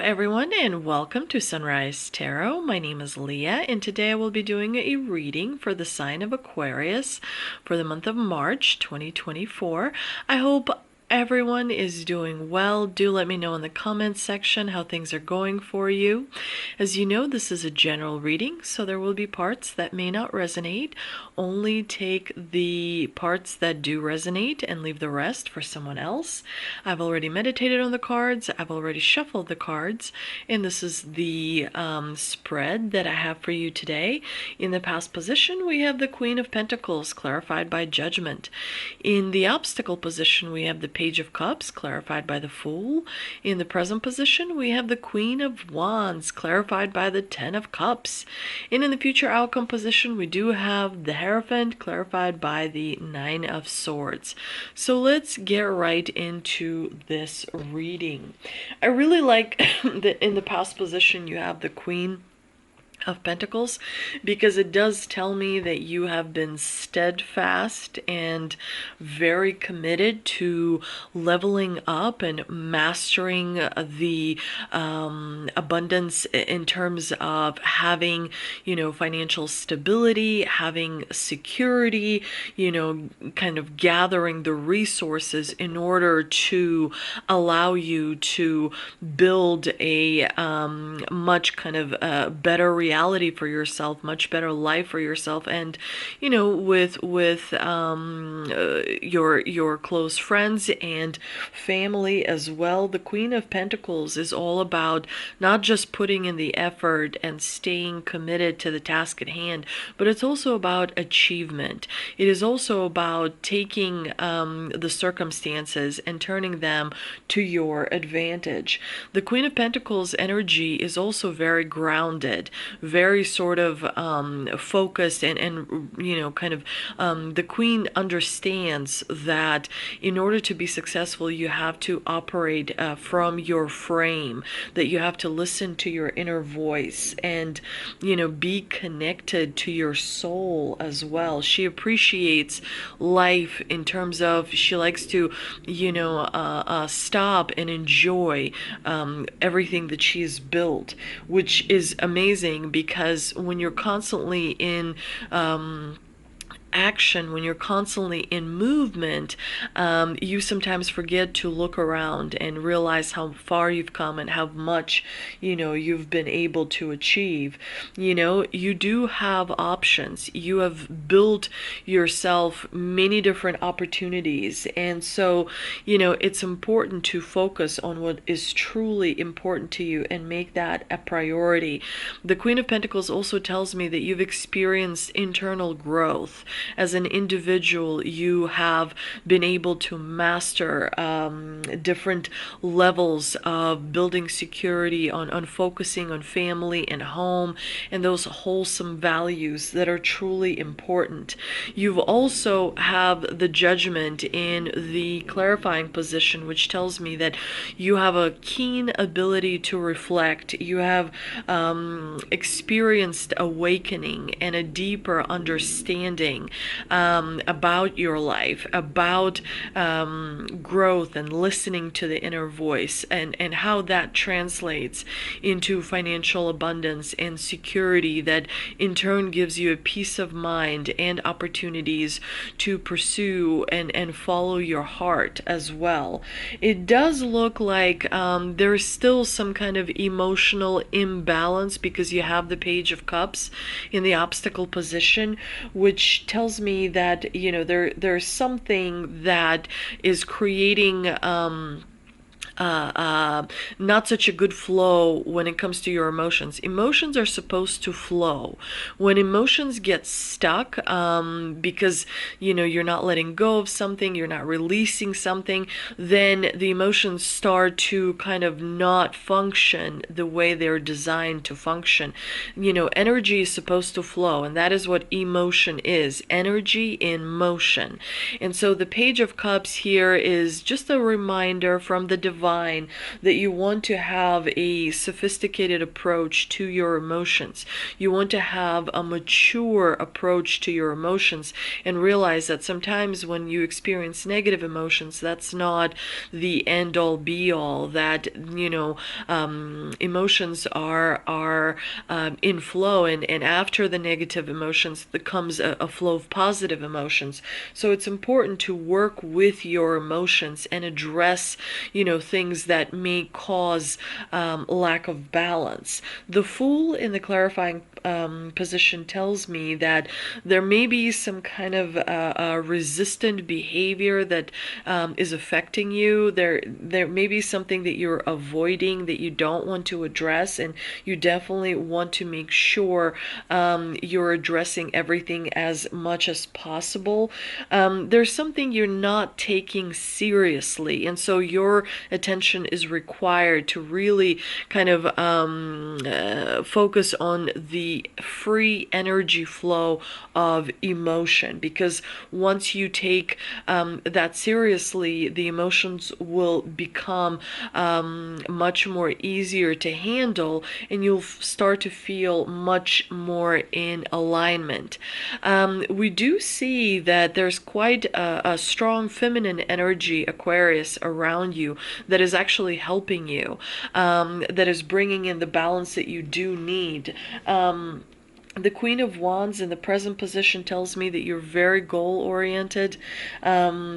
everyone, and welcome to Sunrise Tarot. My name is Leah, and today I will be doing a reading for the sign of Aquarius for the month of March 2024. I hope everyone is doing well. Do let me know in the comments section how things are going for you. As you know, this is a general reading, so there will be parts that may not resonate. Only take the parts that do resonate and leave the rest for someone else. I've already meditated on the cards. I've already shuffled the cards, and this is the spread that I have for you today. In the past position, we have the Queen of Pentacles, clarified by Judgment. In the obstacle position, we have the Page of Cups, clarified by the Fool. In the present position, we have the Queen of Wands, clarified by the Ten of Cups. And in the future outcome position, we do have the Hierophant, clarified by the Nine of Swords. So let's get right into this reading. I really like that in the past position you have the Queen of Pentacles, because it does tell me that you have been steadfast and very committed to leveling up and mastering the abundance in terms of having, financial stability, having security, kind of gathering the resources in order to allow you to build a much kind of better reality for yourself, much better life for yourself, and with your close friends and family as well. The Queen of Pentacles is all about not just putting in the effort and staying committed to the task at hand, but it's also about achievement. It is also about taking the circumstances and turning them to your advantage. The Queen of Pentacles energy is also very grounded, very sort of focused, and the Queen understands that in order to be successful, you have to operate from your frame, that you have to listen to your inner voice and be connected to your soul as well. She appreciates life in terms of, she likes to stop and enjoy everything that she's built, which is amazing, because when you're constantly in action, when you're constantly in movement, you sometimes forget to look around and realize how far you've come and how much you've been able to achieve. You do have options. You have built yourself many different opportunities, and so it's important to focus on what is truly important to you and make that a priority. The Queen of Pentacles also tells me that you've experienced internal growth. As an individual, you have been able to master different levels of building security, on focusing on family and home and those wholesome values that are truly important. You've also have the Judgment in the clarifying position, which tells me that you have a keen ability to reflect. You have experienced awakening and a deeper understanding about your life, about growth and listening to the inner voice, and how that translates into financial abundance and security that in turn gives you a peace of mind and opportunities to pursue and follow your heart as well. It does look like there's still some kind of emotional imbalance, because you have the Page of Cups in the obstacle position, which tells me that there's something that is creating not such a good flow when it comes to your emotions. Emotions are supposed to flow. When emotions get stuck, because you're not letting go of something, you're not releasing something, then the emotions start to kind of not function the way they're designed to function. Energy is supposed to flow, and that is what emotion is: energy in motion. And so the Page of Cups here is just a reminder from the divine divine, that you want to have a sophisticated approach to your emotions. You want to have a mature approach to your emotions, and realize that sometimes when you experience negative emotions, that's not the end all be all, that emotions are in flow, and after the negative emotions there comes a flow of positive emotions. So it's important to work with your emotions and address things that may cause lack of balance. The Fool in the clarifying position tells me that there may be some kind of resistant behavior that is affecting you. There may be something that you're avoiding, that you don't want to address, and you definitely want to make sure you're addressing everything as much as possible. There's something you're not taking seriously, and so your attention is required to really kind of focus on the free energy flow of emotion, because once you take that seriously, the emotions will become much more easier to handle, and you'll start to feel much more in alignment. We do see that there's quite a strong feminine energy, Aquarius, around you that is actually helping you, that is bringing in the balance that you do need. The Queen of Wands in the present position tells me that you're very goal-oriented,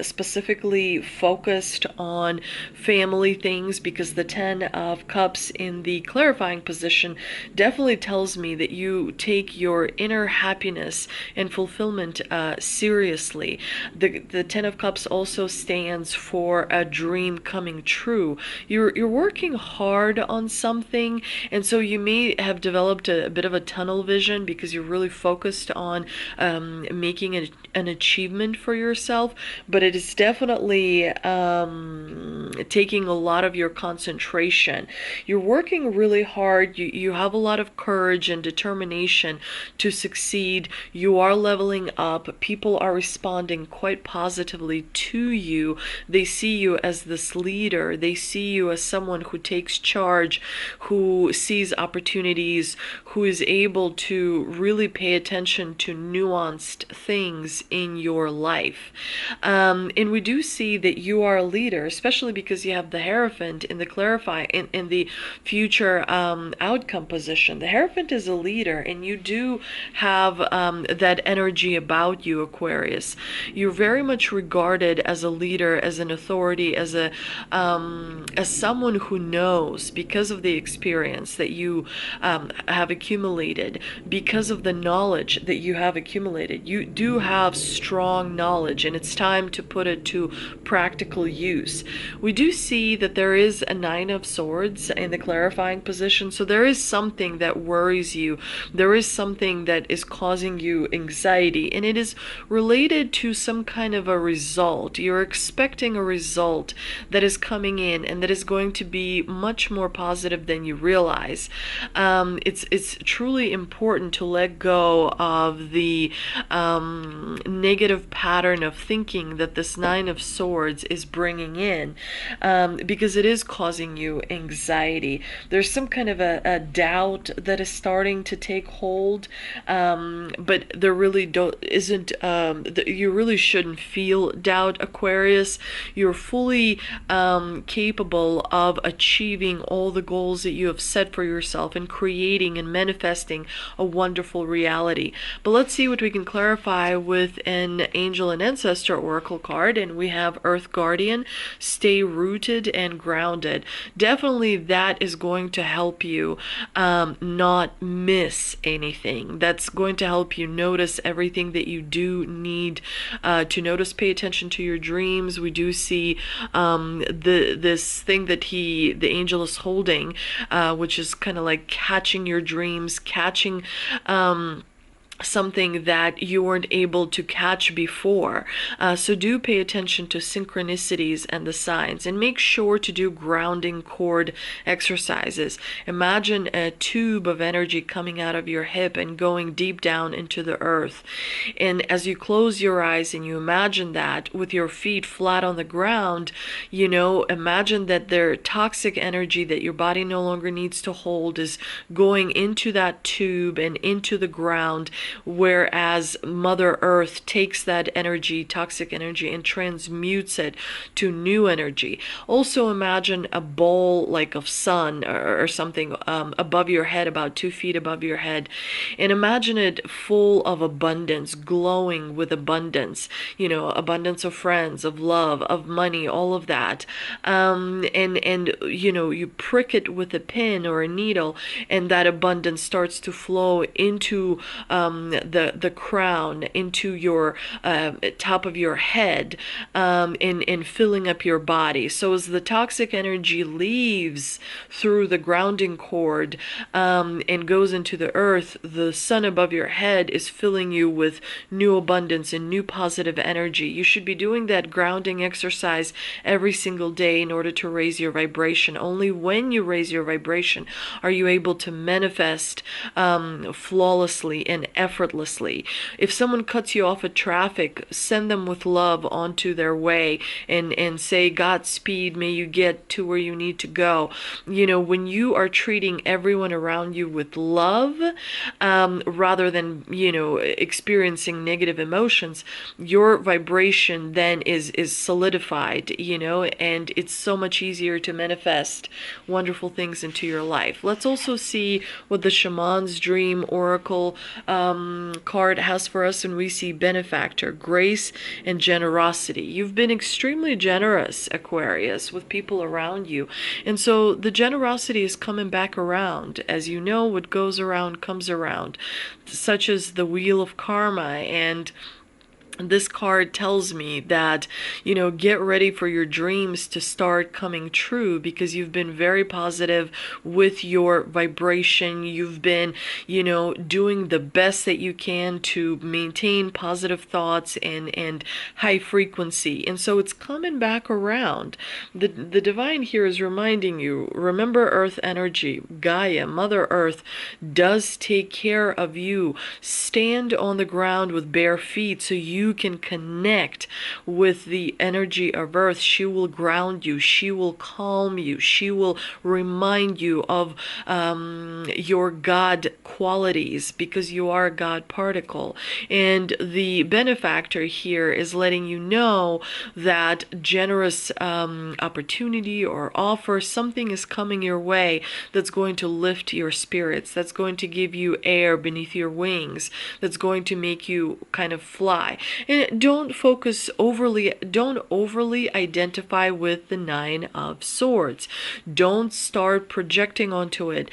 specifically focused on family things, because the Ten of Cups in the clarifying position definitely tells me that you take your inner happiness and fulfillment seriously. The Ten of Cups also stands for a dream coming true. You're working hard on something, and so you may have developed a bit of a tunnel vision, because you're really focused on making an achievement for yourself, but it is definitely taking a lot of your concentration. You're working really hard. You have a lot of courage and determination to succeed. You are leveling up. People are responding quite positively to you. They see you as this leader. They see you as someone who takes charge, who sees opportunities, who is able to really pay attention to nuanced things in your life. And we do see that you are a leader, especially because you have the Hierophant in the in the future outcome position. The Hierophant is a leader, and you do have that energy about you, Aquarius. You're very much regarded as a leader, as an authority, as someone who knows, because of the experience that you have accumulated, because of the knowledge that you have accumulated. You do have strong knowledge, and it's time to put it to practical use. We do see that there is a Nine of Swords in the clarifying position, so there is something that worries you. There is something that is causing you anxiety, and it is related to some kind of a result. You're expecting a result that is coming in, and that is going to be much more positive than you realize. It's truly important to let go of the negative pattern of thinking that this Nine of Swords is bringing in, because it is causing you anxiety. There's some kind of a doubt that is starting to take hold, but there really isn't. You really shouldn't feel doubt, Aquarius. You're fully capable of achieving all the goals that you have set for yourself, and creating and manifesting a wonderful reality. But let's see what we can clarify with an angel and ancestor oracle card, and we have Earth Guardian. Stay rooted and grounded. Definitely that is going to help you not miss anything. That's going to help you notice everything that you do need to notice. Pay attention to your dreams. We do see this thing that the angel is holding, which is kind of like catching your dreams, catching something that you weren't able to catch before. So do pay attention to synchronicities and the signs, and make sure to do grounding cord exercises. Imagine a tube of energy coming out of your hip and going deep down into the earth. And as you close your eyes and you imagine that with your feet flat on the ground, imagine that their toxic energy that your body no longer needs to hold is going into that tube and into the ground, whereas Mother Earth takes that energy, toxic energy, and transmutes it to new energy. Also imagine a bowl like of sun or something above your head, about 2 feet above your head, and imagine it full of abundance, glowing with abundance, abundance of friends, of love, of money, all of that. And you prick it with a pin or a needle, and that abundance starts to flow into the crown, into your top of your head, and filling up your body. So as the toxic energy leaves through the grounding cord and goes into the earth, the sun above your head is filling you with new abundance and new positive energy. You should be doing that grounding exercise every single day in order to raise your vibration. Only when you raise your vibration are you able to manifest flawlessly and effortlessly. If someone cuts you off at traffic, send them with love onto their way and say, Godspeed, may you get to where you need to go. When you are treating everyone around you with love, rather than, experiencing negative emotions, your vibration then is solidified, and it's so much easier to manifest wonderful things into your life. Let's also see what the Shaman's Dream Oracle card has for us, and we see benefactor, grace, and generosity. You've been extremely generous, Aquarius, with people around you, and so the generosity is coming back around. As you know, what goes around comes around, such as the wheel of karma. And this card tells me that, get ready for your dreams to start coming true, because you've been very positive with your vibration. You've been, doing the best that you can to maintain positive thoughts and high frequency. And so it's coming back around. The divine here is reminding you, remember Earth energy, Gaia, Mother Earth does take care of you. Stand on the ground with bare feet so you can connect with the energy of Earth. She will ground you. She will calm you. She will remind you of your God qualities, because you are a God particle. And the benefactor here is letting you know that generous opportunity or offer, something is coming your way that's going to lift your spirits, that's going to give you air beneath your wings, that's going to make you kind of fly. And don't overly identify with the Nine of Swords. Don't start projecting onto it.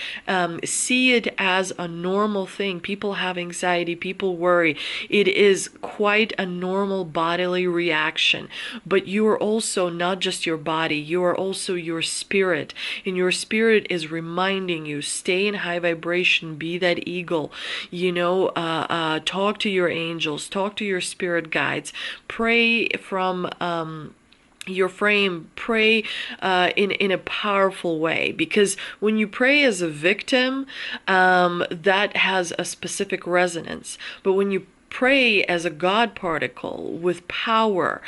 See it as a normal thing. People have anxiety, people worry. It is quite a normal bodily reaction. But you are also not just your body, you are also your spirit. And your spirit is reminding you, stay in high vibration, be that eagle. Talk to your angels, talk to your spirit guides, pray from your frame, pray in a powerful way, because when you pray as a victim, that has a specific resonance. But when you pray as a God particle with power,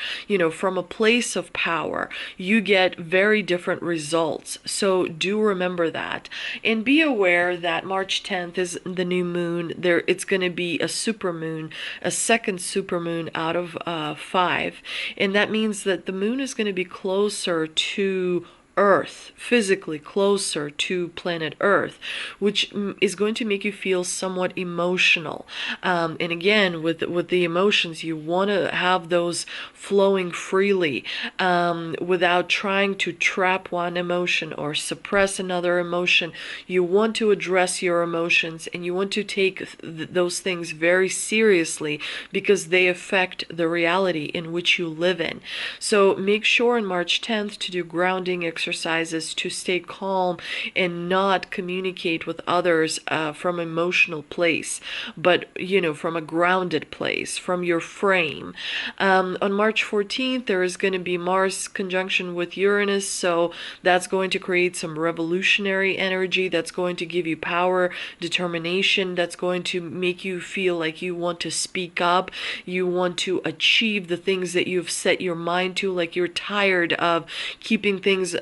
from a place of power, you get very different results. So do remember that. And be aware that March 10th is the new moon. It's going to be a super moon, a second super moon out of 5. And that means that the moon is going to be closer to Earth, physically closer to planet Earth, which is going to make you feel somewhat emotional. And again, with the emotions, you want to have those flowing freely, without trying to trap one emotion or suppress another emotion. You want to address your emotions, and you want to take those things very seriously, because they affect the reality in which you live in. So make sure on March 10th to do grounding exercises, exercises to stay calm and not communicate with others from emotional place, but from a grounded place, from your frame. On March 14th, there is going to be Mars conjunction with Uranus, so that's going to create some revolutionary energy. That's going to give you power, determination. That's going to make you feel like you want to speak up. You want to achieve the things that you've set your mind to, like you're tired of keeping things,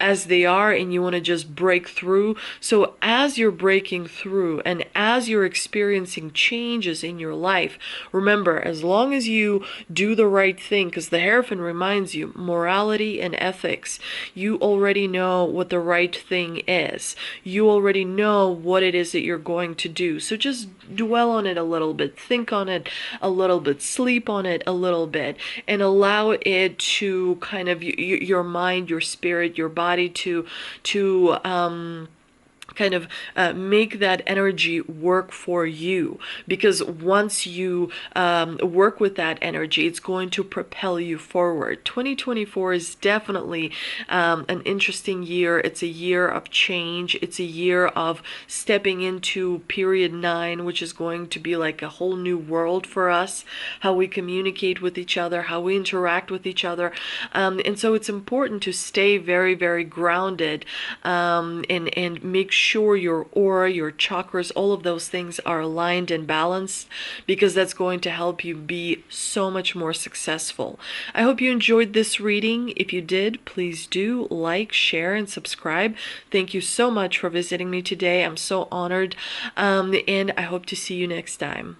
as they are, and you want to just break through. So as you're breaking through and as you're experiencing changes in your life, remember, as long as you do the right thing, because the Hierophant reminds you, morality and ethics, you already know what the right thing is. You already know what it is that you're going to do. So just dwell on it a little bit, think on it a little bit, sleep on it a little bit, and allow it to kind of your mind, your spirit, your body to kind of make that energy work for you, because once you work with that energy, it's going to propel you forward. 2024 is definitely an interesting year. It's a year of change. It's a year of stepping into period 9, which is going to be like a whole new world for us, how we communicate with each other, how we interact with each other, and so it's important to stay very, very grounded, and make sure your aura, your chakras, all of those things are aligned and balanced, because that's going to help you be so much more successful. I hope you enjoyed this reading. If you did, please do like, share, and subscribe. Thank you so much for visiting me today. I'm so honored, and I hope to see you next time.